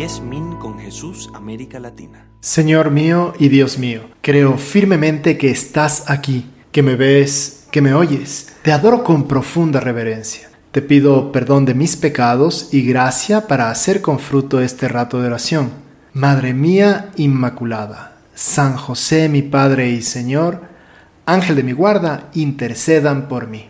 10 Min con Jesús, América Latina. Señor mío y Dios mío, creo firmemente que estás aquí, que me ves, que me oyes. Te adoro con profunda reverencia. Te pido perdón de mis pecados y gracia para hacer con fruto este rato de oración. Madre mía Inmaculada, San José mi Padre y Señor, Ángel de mi guarda, intercedan por mí.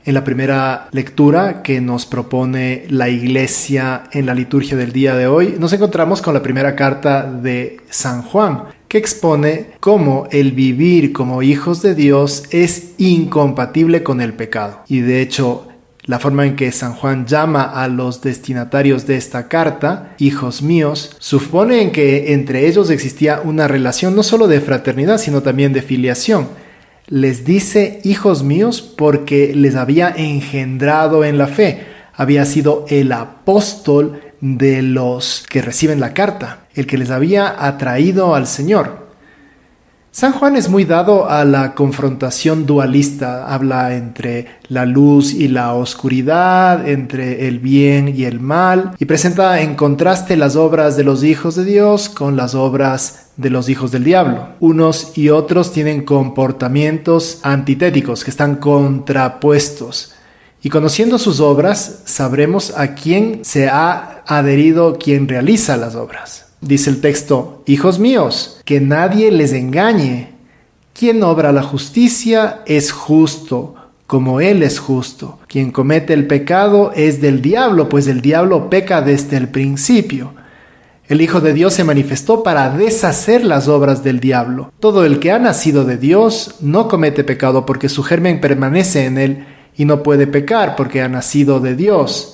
En la primera lectura que nos propone la Iglesia en la liturgia del día de hoy, nos encontramos con la primera carta de San Juan, que expone cómo el vivir como hijos de Dios es incompatible con el pecado. Y de hecho, la forma en que San Juan llama a los destinatarios de esta carta, hijos míos, supone en que entre ellos existía una relación no solo de fraternidad, sino también de filiación. Les dice hijos míos porque les había engendrado en la fe. Había sido el apóstol de los que reciben la carta, el que les había atraído al Señor. San Juan es muy dado a la confrontación dualista. Habla entre la luz y la oscuridad, entre el bien y el mal, y presenta en contraste las obras de los hijos de Dios con las obras de los hijos del diablo. Unos y otros tienen comportamientos antitéticos, que están contrapuestos. Y conociendo sus obras, sabremos a quién se ha adherido quien realiza las obras. Dice el texto: hijos míos, que nadie les engañe. Quien obra la justicia es justo, como Él es justo. Quien comete el pecado es del diablo, pues el diablo peca desde el principio. El Hijo de Dios se manifestó para deshacer las obras del diablo. Todo el que ha nacido de Dios no comete pecado, porque su germen permanece en él, y no puede pecar porque ha nacido de Dios.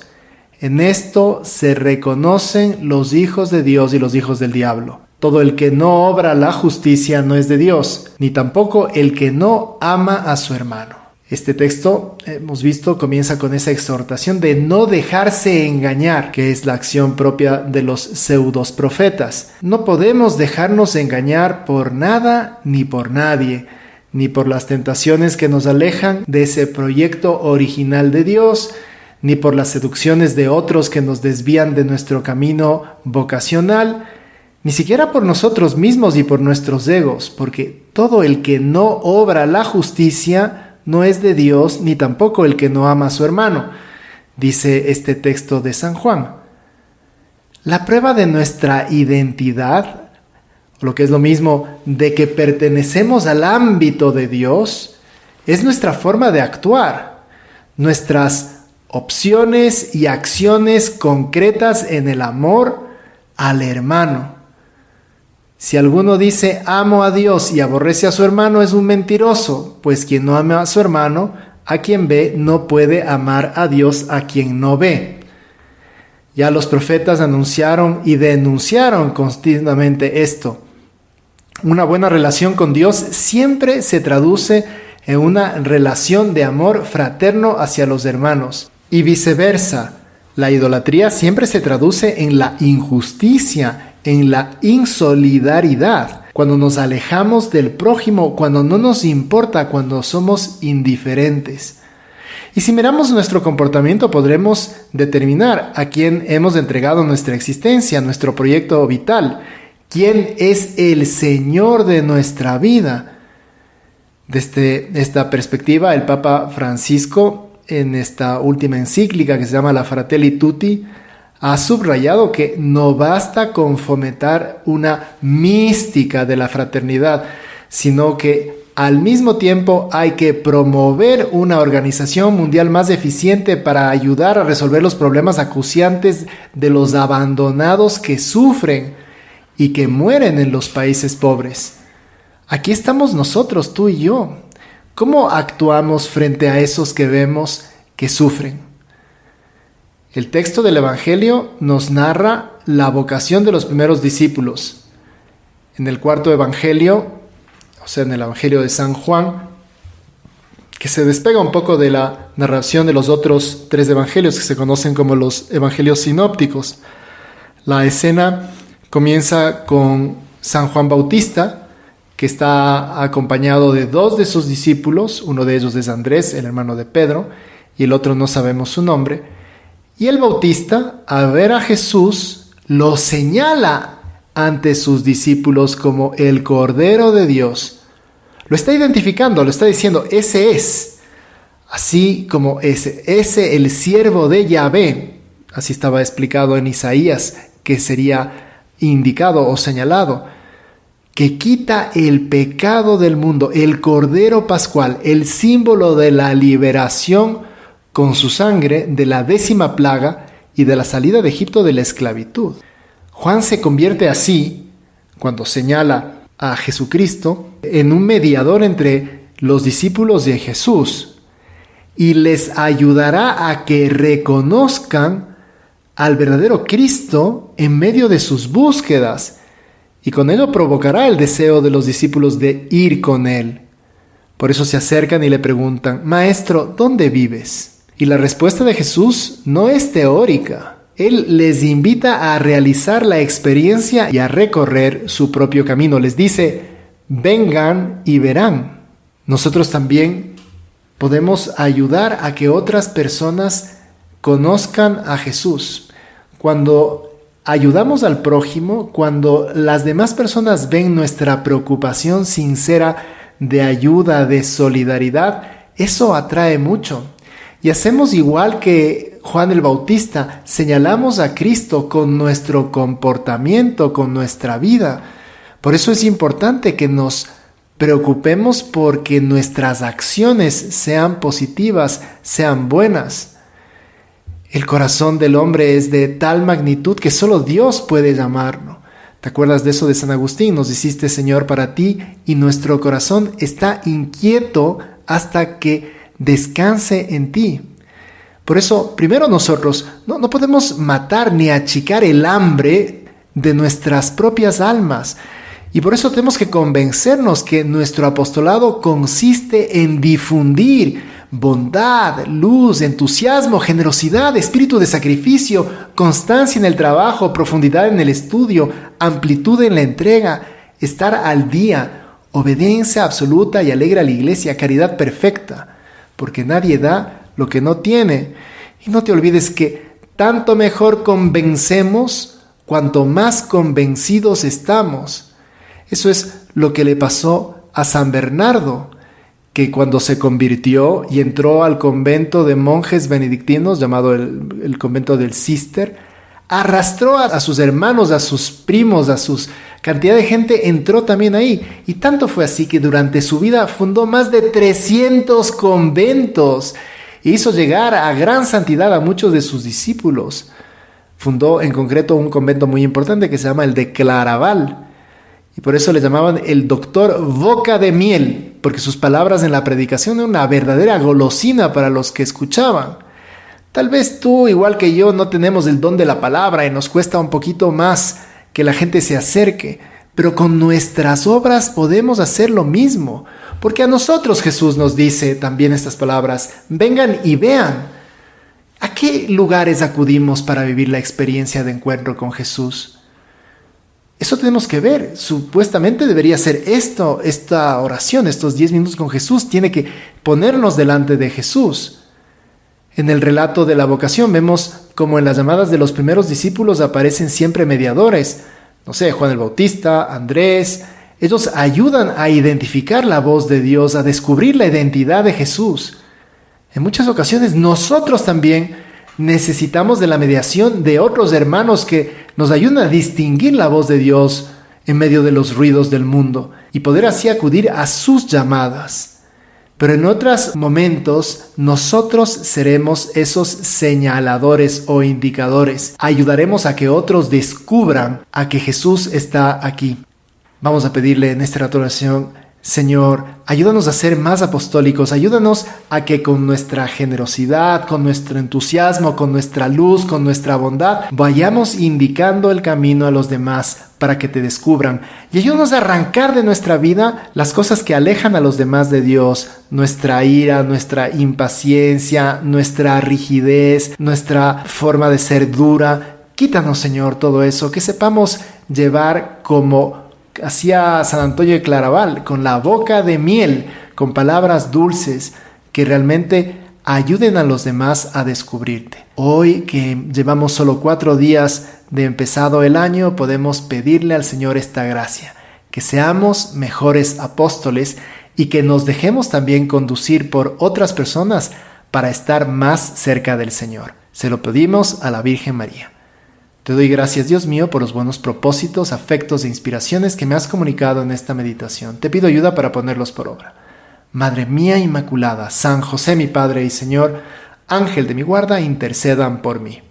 En esto se reconocen los hijos de Dios y los hijos del diablo. Todo el que no obra la justicia no es de Dios, ni tampoco el que no ama a su hermano. Este texto, hemos visto, comienza con esa exhortación de no dejarse engañar, que es la acción propia de los pseudos profetas. No podemos dejarnos engañar por nada ni por nadie, ni por las tentaciones que nos alejan de ese proyecto original de Dios, ni por las seducciones de otros que nos desvían de nuestro camino vocacional, ni siquiera por nosotros mismos y por nuestros egos, porque todo el que no obra la justicia no es de Dios, ni tampoco el que no ama a su hermano, dice este texto de San Juan. La prueba de nuestra identidad, lo que es lo mismo, de que pertenecemos al ámbito de Dios, es nuestra forma de actuar, nuestras opciones y acciones concretas en el amor al hermano. Si alguno dice amo a Dios y aborrece a su hermano, es un mentiroso, pues quien no ama a su hermano, a quien ve, no puede amar a Dios a quien no ve. Ya los profetas anunciaron y denunciaron continuamente esto. Una buena relación con Dios siempre se traduce en una relación de amor fraterno hacia los hermanos. Y viceversa, la idolatría siempre se traduce en la injusticia, en la insolidaridad, cuando nos alejamos del prójimo, cuando no nos importa, cuando somos indiferentes. Y si miramos nuestro comportamiento, podremos determinar a quién hemos entregado nuestra existencia, nuestro proyecto vital, quién es el Señor de nuestra vida. Desde esta perspectiva, el Papa Francisco, en esta última encíclica que se llama la Fratelli Tutti, ha subrayado que no basta con fomentar una mística de la fraternidad, sino que al mismo tiempo hay que promover una organización mundial más eficiente para ayudar a resolver los problemas acuciantes de los abandonados que sufren y que mueren en los países pobres. Aquí estamos nosotros, tú y yo. ¿Cómo actuamos frente a esos que vemos que sufren? El texto del Evangelio nos narra la vocación de los primeros discípulos. En el cuarto Evangelio, o sea, en el Evangelio de San Juan, que se despega un poco de la narración de los otros tres evangelios que se conocen como los evangelios sinópticos. La escena comienza con San Juan Bautista, que está acompañado de dos de sus discípulos. Uno de ellos es Andrés, el hermano de Pedro, y el otro no sabemos su nombre. Y el Bautista, al ver a Jesús, lo señala ante sus discípulos como el Cordero de Dios. Lo está identificando, lo está diciendo, ese es. Así como ese el siervo de Yahvé. Así estaba explicado en Isaías, que sería indicado o señalado, que quita el pecado del mundo, el Cordero Pascual, el símbolo de la liberación con su sangre de la 10ª plaga y de la salida de Egipto de la esclavitud. Juan se convierte así, cuando señala a Jesucristo, en un mediador entre los discípulos de Jesús y les ayudará a que reconozcan al verdadero Cristo en medio de sus búsquedas, y con ello provocará el deseo de los discípulos de ir con él. Por eso se acercan y le preguntan: Maestro, ¿dónde vives? Y la respuesta de Jesús no es teórica. Él les invita a realizar la experiencia y a recorrer su propio camino. Les dice: vengan y verán. Nosotros también podemos ayudar a que otras personas conozcan a Jesús. Cuando ayudamos al prójimo, cuando las demás personas ven nuestra preocupación sincera de ayuda, de solidaridad, eso atrae mucho. Y hacemos igual que Juan el Bautista, señalamos a Cristo con nuestro comportamiento, con nuestra vida. Por eso es importante que nos preocupemos porque nuestras acciones sean positivas, sean buenas. El corazón del hombre es de tal magnitud que solo Dios puede llamarlo. ¿Te acuerdas de eso de San Agustín? Nos hiciste, Señor, para ti, y nuestro corazón está inquieto hasta que descanse en ti. Por eso, primero nosotros no podemos matar ni achicar el hambre de nuestras propias almas. Y por eso tenemos que convencernos que nuestro apostolado consiste en difundir bondad, luz, entusiasmo, generosidad, espíritu de sacrificio, constancia en el trabajo, profundidad en el estudio, amplitud en la entrega, estar al día, obediencia absoluta y alegre a la iglesia, caridad perfecta, porque nadie da lo que no tiene. Y no te olvides que tanto mejor convencemos cuanto más convencidos estamos. Eso es lo que le pasó a San Bernardo, que cuando se convirtió y entró al convento de monjes benedictinos, llamado el convento del Cister, arrastró a sus hermanos, a sus primos, a sus cantidad de gente, entró también ahí. Y tanto fue así que durante su vida fundó más de 300 conventos e hizo llegar a gran santidad a muchos de sus discípulos. Fundó en concreto un convento muy importante que se llama el de Claraval. Y por eso le llamaban el doctor Boca de Miel, porque sus palabras en la predicación eran una verdadera golosina para los que escuchaban. Tal vez tú, igual que yo, no tenemos el don de la palabra y nos cuesta un poquito más que la gente se acerque, pero con nuestras obras podemos hacer lo mismo, porque a nosotros Jesús nos dice también estas palabras: vengan y vean. ¿A qué lugares acudimos para vivir la experiencia de encuentro con Jesús? Eso tenemos que ver. Supuestamente debería ser esta oración, estos 10 minutos con Jesús, tiene que ponernos delante de Jesús. En el relato de la vocación vemos como en las llamadas de los primeros discípulos aparecen siempre mediadores. No sé, Juan el Bautista, Andrés. Ellos ayudan a identificar la voz de Dios, a descubrir la identidad de Jesús. En muchas ocasiones nosotros también necesitamos de la mediación de otros hermanos que nos ayuden a distinguir la voz de Dios en medio de los ruidos del mundo y poder así acudir a sus llamadas. Pero en otros momentos nosotros seremos esos señaladores o indicadores. Ayudaremos a que otros descubran a que Jesús está aquí. Vamos a pedirle en esta oración: Señor, ayúdanos a ser más apostólicos, ayúdanos a que con nuestra generosidad, con nuestro entusiasmo, con nuestra luz, con nuestra bondad, vayamos indicando el camino a los demás para que te descubran. Y ayúdanos a arrancar de nuestra vida las cosas que alejan a los demás de Dios, nuestra ira, nuestra impaciencia, nuestra rigidez, nuestra forma de ser dura. Quítanos, Señor, todo eso, que sepamos llevar como hacía San Antonio de Claraval, con la boca de miel, con palabras dulces, que realmente ayuden a los demás a descubrirte. Hoy que llevamos solo 4 días de empezado el año, podemos pedirle al Señor esta gracia, que seamos mejores apóstoles y que nos dejemos también conducir por otras personas para estar más cerca del Señor. Se lo pedimos a la Virgen María. Te doy gracias, Dios mío, por los buenos propósitos, afectos e inspiraciones que me has comunicado en esta meditación. Te pido ayuda para ponerlos por obra. Madre mía Inmaculada, San José mi Padre y Señor, Ángel de mi guarda, intercedan por mí.